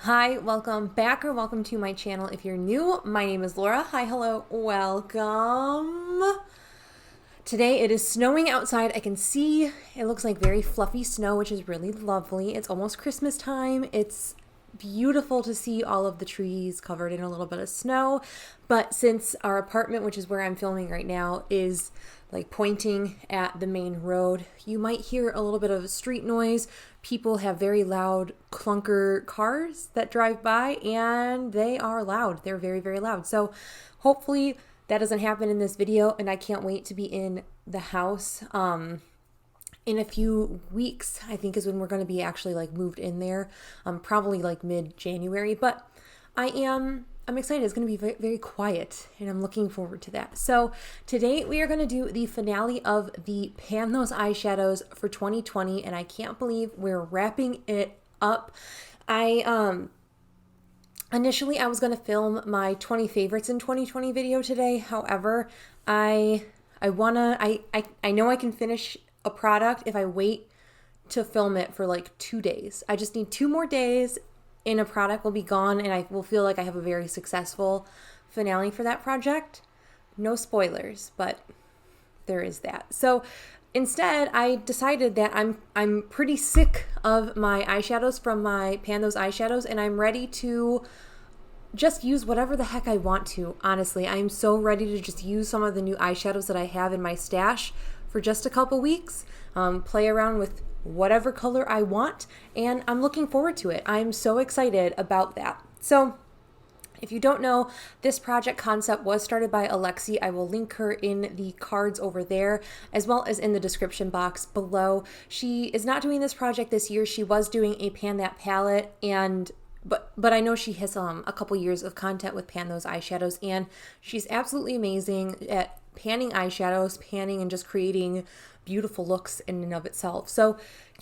Hi, welcome back or welcome to my channel. If you're new, my name is Laura. Hi, hello, welcome. Today it is snowing outside. I can see it looks like very fluffy snow, which is really lovely. It's almost Christmas time. It's beautiful to see all of the trees covered in a little bit of snow. But since our apartment, which is where I'm filming right now, is like pointing at the main road, you might hear a little bit of street noise. People have very loud clunker cars that drive by, and they are loud. They're very, very loud. So hopefully that doesn't happen in this video, and I can't wait to be in the house. In a few weeks, I think is when we're going to be actually like moved in there, probably like mid-January, but I'm excited. It's going to be very, very quiet, and I'm looking forward to that. So today we are going to do the finale of the Pan Those Eyeshadows for 2020, and I can't believe we're wrapping it up. Initially I was going to film my 20 favorites in 2020 video today. However, I know I can finish a product if I wait to film it for like 2 days. I just need 2 more days and a product will be gone, and I will feel like I have a very successful finale for that project. No spoilers, but there is that. So instead, I decided that I'm pretty sick of my eyeshadows from my Pan Those Eyeshadows, and I'm ready to just use whatever the heck I want to. Honestly, I'm so ready to just use some of the new eyeshadows that I have in my stash for just a couple weeks, play around with whatever color I want, and I'm looking forward to it. I'm so excited about that. So if you don't know, this project concept was started by Looxi. I will link her in the cards over there, as well as in the description box below. She is not doing this project this year. She was doing a Pan That palette, but I know she has a couple years of content with Pan Those Eyeshadows, and she's absolutely amazing at panning eyeshadows, panning and just creating beautiful looks in and of itself. So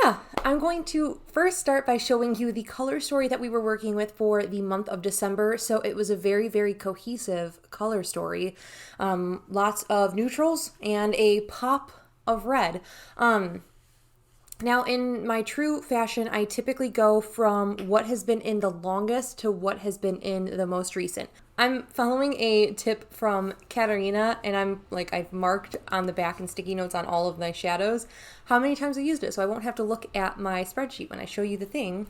yeah, I'm going to first start by showing you the color story that we were working with for the month of December. So it was a very, very cohesive color story. Lots of neutrals and a pop of red. Now, in my true fashion, I typically go from what has been in the longest to what has been in the most recent. I'm following a tip from Katarina, and I've marked on the back and sticky notes on all of my shadows how many times I used it, so I won't have to look at my spreadsheet when I show you the thing.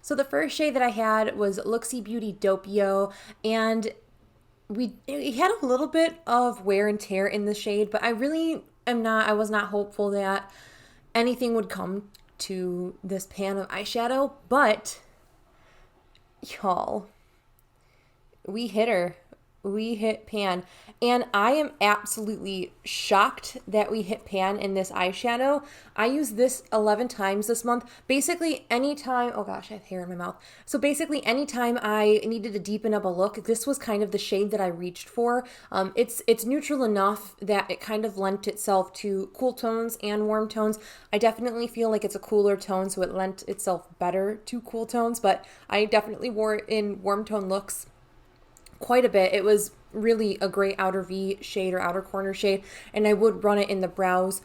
So the first shade that I had was Looxi Beauty Doppio, and it had a little bit of wear and tear in the shade, but I was not hopeful that anything would come to this pan of eyeshadow, but y'all, we hit her. We hit pan, and I am absolutely shocked that we hit pan in this eyeshadow. I used this 11 times this month. Basically anytime, oh gosh, I have hair in my mouth. So basically anytime I needed to deepen up a look, this was kind of the shade that I reached for. It's neutral enough that it kind of lent itself to cool tones and warm tones. I definitely feel like it's a cooler tone, so it lent itself better to cool tones, but I definitely wore it in warm tone looks quite a bit. It was really a great outer V shade or outer corner shade, and I would run it in the brows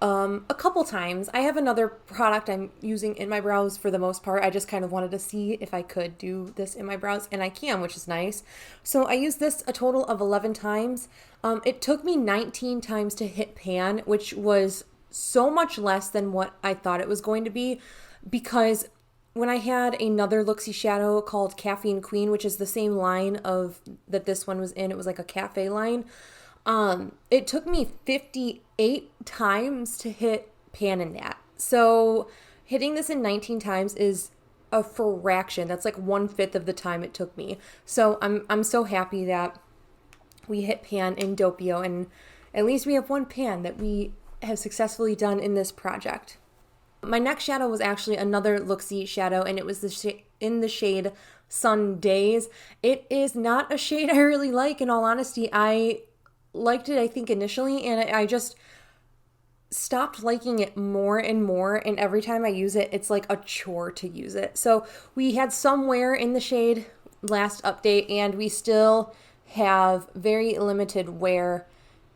a couple times. I have another product I'm using in my brows for the most part. I just kind of wanted to see if I could do this in my brows, and I can, which is nice. So I used this a total of 11 times. It took me 19 times to hit pan, which was so much less than what I thought it was going to be, because when I had another Looxi shadow called Caffeine Queen, which is the same line that this one was in, it was like a cafe line, it took me 58 times to hit pan in that. So hitting this in 19 times is a fraction. That's like 1/5 of the time it took me. So I'm so happy that we hit pan in Doppio, and at least we have one pan that we have successfully done in this project. My next shadow was actually another Looxi shadow, and it was in the shade Sundaze. It is not a shade I really like, in all honesty. I liked it, I think, initially, and I just stopped liking it more and more, and every time I use it, it's like a chore to use it. So we had some wear in the shade last update, and we still have very limited wear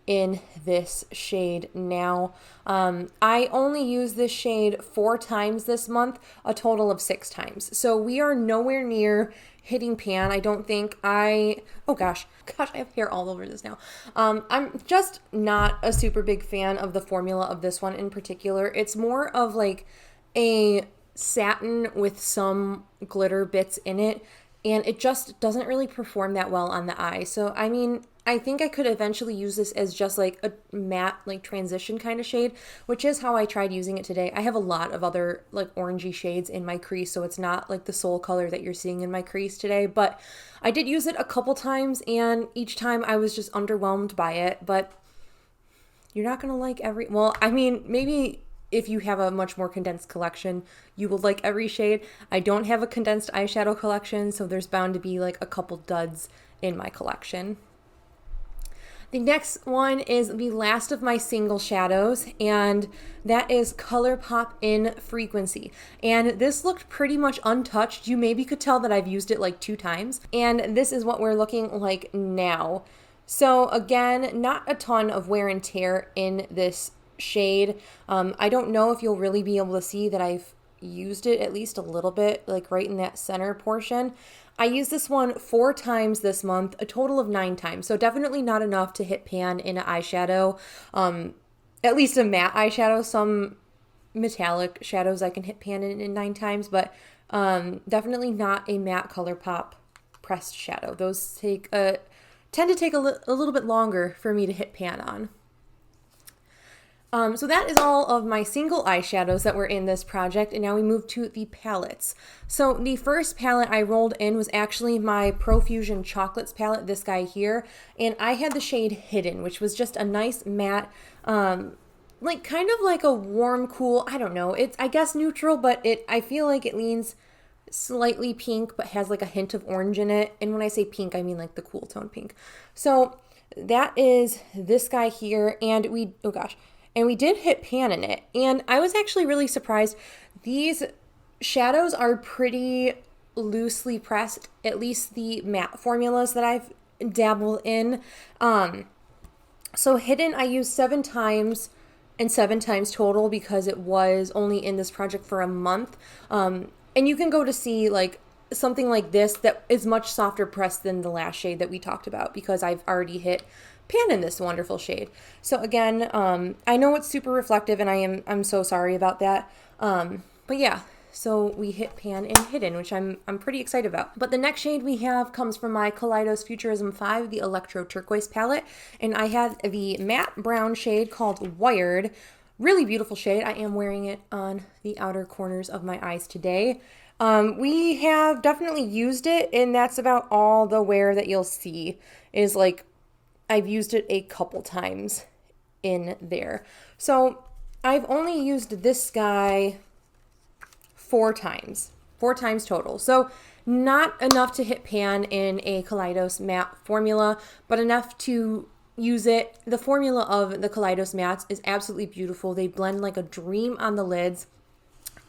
in this shade now. I only used this shade 4 times this month, a total of 6 times. So we are nowhere near hitting pan. I don't think oh gosh, I have hair all over this now. I'm just not a super big fan of the formula of this one in particular. It's more of like a satin with some glitter bits in it, and it just doesn't really perform that well on the eye. So I mean, I think I could eventually use this as just like a matte, like transition kind of shade, which is how I tried using it today. I have a lot of other like orangey shades in my crease, so it's not like the sole color that you're seeing in my crease today, but I did use it a couple times, and each time I was just underwhelmed by it. But you're not gonna like well, I mean, maybe if you have a much more condensed collection, you will like every shade. I don't have a condensed eyeshadow collection, so there's bound to be like a couple duds in my collection. The next one is the last of my single shadows, and that is Colourpop in Frequency. And this looked pretty much untouched. You maybe could tell that I've used it like 2 times, and this is what we're looking like now. So again, not a ton of wear and tear in this shade. I don't know if you'll really be able to see that I've used it at least a little bit, like right in that center portion. I used this one 4 times this month, a total of 9 times. So definitely not enough to hit pan in an eyeshadow, at least a matte eyeshadow. Some metallic shadows I can hit pan in 9 times, but definitely not a matte Colourpop pressed shadow. Those tend to take a little bit longer for me to hit pan on. So that is all of my single eyeshadows that were in this project, and now we move to the palettes. So the first palette I rolled in was actually my Profusion Chocolates palette, this guy here, and I had the shade Hidden, which was just a nice matte, like kind of like a warm, cool, I don't know, it's I guess neutral, but I feel like it leans slightly pink, but has like a hint of orange in it, and when I say pink, I mean like the cool tone pink. So that is this guy here, and we did hit pan in it, and I was actually really surprised. These shadows are pretty loosely pressed, at least the matte formulas that I've dabbled in. So Hidden I used 7 times, and 7 times total because it was only in this project for a month. And you can go to see like something like this that is much softer pressed than the last shade that we talked about, because I've already hit pan in this wonderful shade. So again, I know it's super reflective, and I'm so sorry about that. But yeah, so we hit pan in Hidden, which I'm pretty excited about. But the next shade we have comes from my Kaleidos Futurism 5, the Electro Turquoise palette, and I have the matte brown shade called Wired. Really beautiful shade. I am wearing it on the outer corners of my eyes today. We have definitely used it, and that's about all the wear that you'll see is like I've used it a couple times in there. So I've only used this guy 4 times total. So not enough to hit pan in a Kaleidos matte formula, but enough to use it. The formula of the Kaleidos mattes is absolutely beautiful. They blend like a dream on the lids,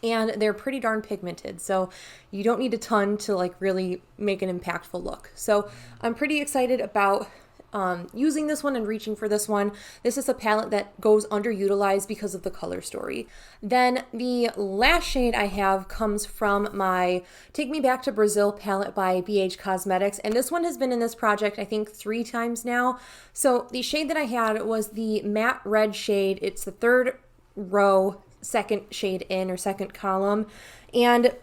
and they're pretty darn pigmented. So you don't need a ton to like really make an impactful look. So I'm pretty excited about using this one and reaching for this one. This is a palette that goes underutilized because of the color story. Then the last shade I have comes from my Take Me Back to Brazil palette by BH Cosmetics, and this one has been in this project I think 3 times now. So the shade that I had was the matte red shade. It's the 3rd row, 2nd shade in, or 2nd column, and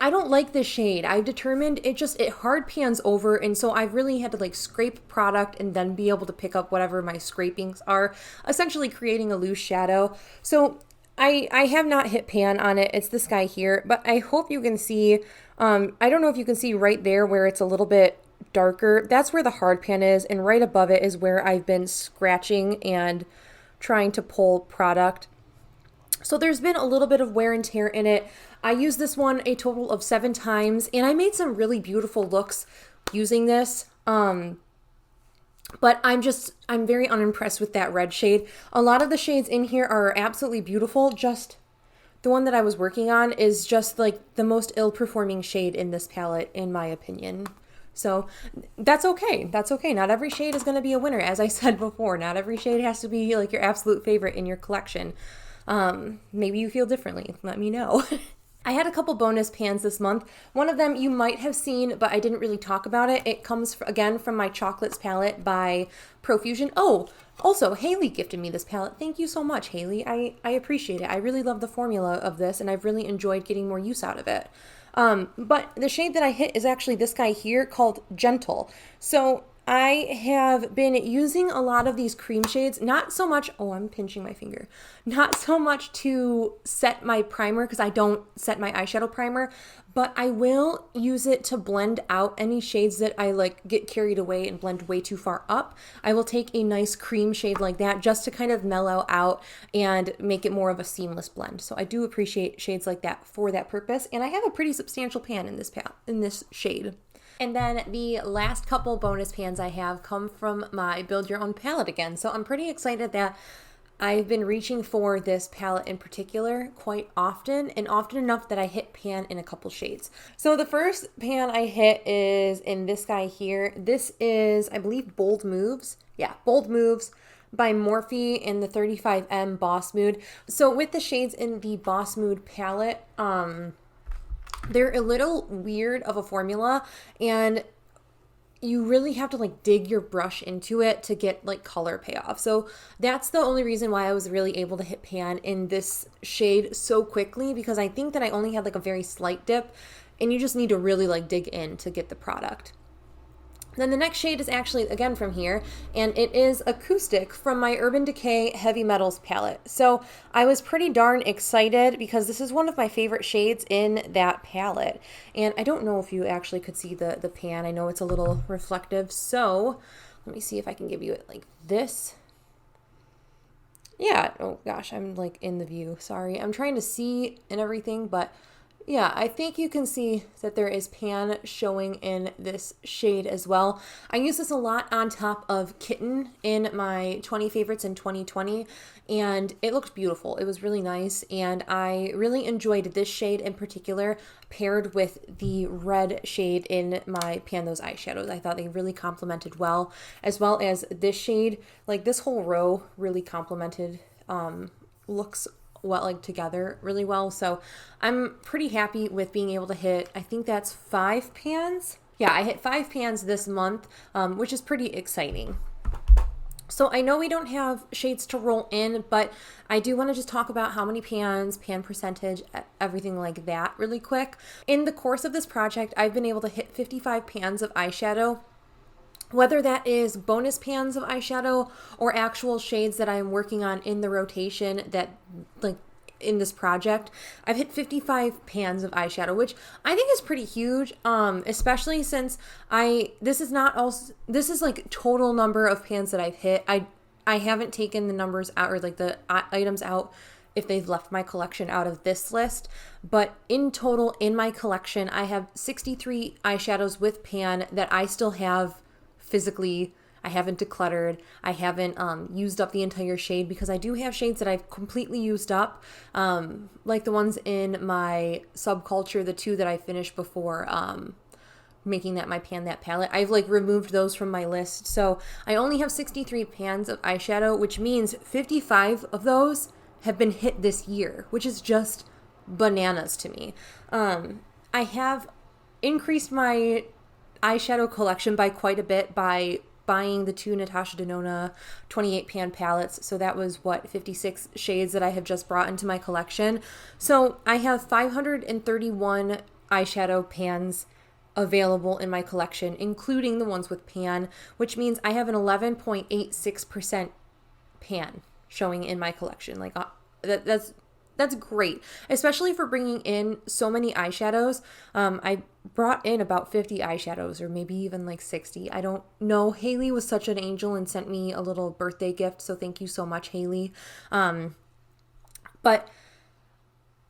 I don't like this shade. I've determined it hard pans over, and so I've really had to like scrape product and then be able to pick up whatever my scrapings are, essentially creating a loose shadow. So I have not hit pan on it. It's this guy here, but I hope you can see, I don't know if you can see right there where it's a little bit darker. That's where the hard pan is, and right above it is where I've been scratching and trying to pull product. So there's been a little bit of wear and tear in it. I used this one a total of 7 times, and I made some really beautiful looks using this. But I'm very unimpressed with that red shade. A lot of the shades in here are absolutely beautiful. Just the one that I was working on is just like the most ill-performing shade in this palette, in my opinion. So that's okay. That's okay. Not every shade is going to be a winner. As I said before, not every shade has to be like your absolute favorite in your collection. Maybe you feel differently. Let me know. I had a couple bonus pans this month. One of them you might have seen, but I didn't really talk about it. It comes, again, from my Chocolates palette by Profusion. Oh, also, Haley gifted me this palette. Thank you so much, Haley. I appreciate it. I really love the formula of this, and I've really enjoyed getting more use out of it. But the shade that I hit is actually this guy here called Gentle. So I have been using a lot of these cream shades, not so much, oh, I'm pinching my finger, not so much to set my primer, because I don't set my eyeshadow primer, but I will use it to blend out any shades that I like get carried away and blend way too far up. I will take a nice cream shade like that just to kind of mellow out and make it more of a seamless blend. So I do appreciate shades like that for that purpose, and I have a pretty substantial pan in this shade. And then the last couple bonus pans I have come from my Build Your Own palette again. So I'm pretty excited that I've been reaching for this palette in particular quite often, and often enough that I hit pan in a couple shades. So the first pan I hit is in this guy here. This is, I believe, Bold Moves. Yeah, Bold Moves by Morphe in the 35M Boss Mood. So with the shades in the Boss Mood palette, they're a little weird of a formula, and you really have to like dig your brush into it to get like color payoff. So that's the only reason why I was really able to hit pan in this shade so quickly, because I think that I only had like a very slight dip, and you just need to really like dig in to get the product. Then the next shade is actually, again, from here, and it is Acoustic from my Urban Decay Heavy Metals palette. So I was pretty darn excited because this is one of my favorite shades in that palette. And I don't know if you actually could see the pan. I know it's a little reflective, so let me see if I can give you it like this. Yeah, oh gosh, I'm like in the view. Sorry, I'm trying to see and everything, but yeah, I think you can see that there is pan showing in this shade as well. I use this a lot on top of Kitten in my 20 favorites in 2020, and it looked beautiful. It was really nice, and I really enjoyed this shade in particular paired with the red shade in my Pan Those eyeshadows. I thought they really complemented well, as well as this shade. Like this whole row really complemented looks well, like together really well. So I'm pretty happy with being able to hit, I think that's 5 pans. Yeah, I hit 5 pans this month, which is pretty exciting. So I know we don't have shades to roll in, but I do want to just talk about how many pans, pan percentage, everything like that really quick. In the course of this project, I've been able to hit 55 pans of eyeshadow. Whether that is bonus pans of eyeshadow or actual shades that I'm working on in the rotation that like in this project, I've hit 55 pans of eyeshadow, which I think is pretty huge, especially since this is like total number of pans that I've hit. I haven't taken the numbers out or like the items out if they've left my collection out of this list, but in total in my collection, I have 63 eyeshadows with pan that I still have physically. I haven't decluttered. I haven't used up the entire shade, because I do have shades that I've completely used up, like the ones in my Subculture, the 2 that I finished before making that my Pan That palette. I've like removed those from my list. So I only have 63 pans of eyeshadow, which means 55 of those have been hit this year, which is just bananas to me. I have increased my eyeshadow collection by quite a bit by buying the 2 Natasha Denona 28 pan palettes. So that was 56 shades that I have just brought into my collection. So I have 531 eyeshadow pans available in my collection, including the ones with pan, which means I have an 11.86% pan showing in my collection. Like that's great, especially for bringing in so many eyeshadows. I brought in about 50 eyeshadows, or maybe even like 60. I don't know. Haley was such an angel and sent me a little birthday gift, so thank you so much, Haley. But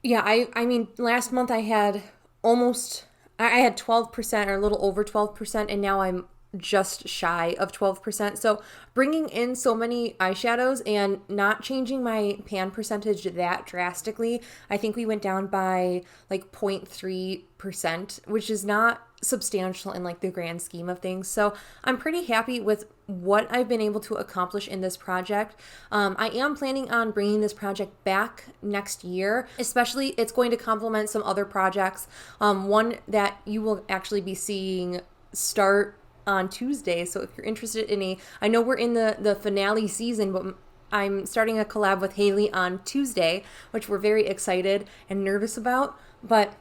yeah, I mean, last month I had 12% or a little over 12%, and now I'm just shy of 12%. So bringing in so many eyeshadows and not changing my pan percentage that drastically, I think we went down by like 0.3%, which is not substantial in like the grand scheme of things. So I'm pretty happy with what I've been able to accomplish in this project. I am planning on bringing this project back next year, especially it's going to complement some other projects. One that you will actually be seeing start on Tuesday. So if you're interested in I know we're in the finale season, but I'm starting a collab with Haley on Tuesday, which we're very excited and nervous about. But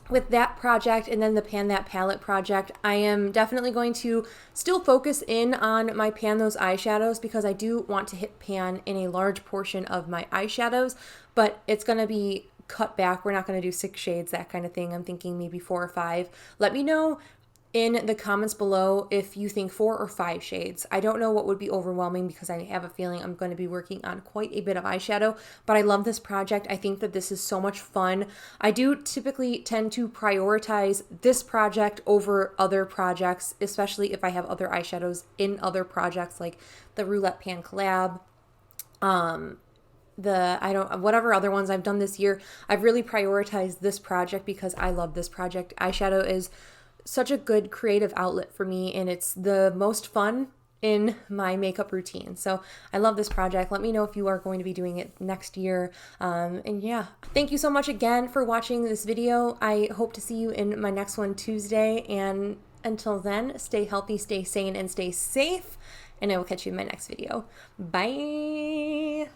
with that project and then the Pan That Palette project, I am definitely going to still focus in on my Pan Those eyeshadows because I do want to hit pan in a large portion of my eyeshadows, but it's going to be cut back. We're not going to do 6 shades, that kind of thing. I'm thinking maybe 4 or 5. Let me know in the comments below if you think 4 or 5 shades. I don't know what would be overwhelming because I have a feeling I'm going to be working on quite a bit of eyeshadow, but I love this project. I think that this is so much fun. I do typically tend to prioritize this project over other projects, especially if I have other eyeshadows in other projects like the Roulette Pan collab, whatever other ones I've done this year. I've really prioritized this project because I love this project. Eyeshadow is such a good creative outlet for me, and it's the most fun in my makeup routine. So I love this project. Let me know if you are going to be doing it next year. And yeah, thank you so much again for watching this video. I hope to see you in my next one Tuesday. And until then, stay healthy, stay sane, and stay safe. And I will catch you in my next video. Bye.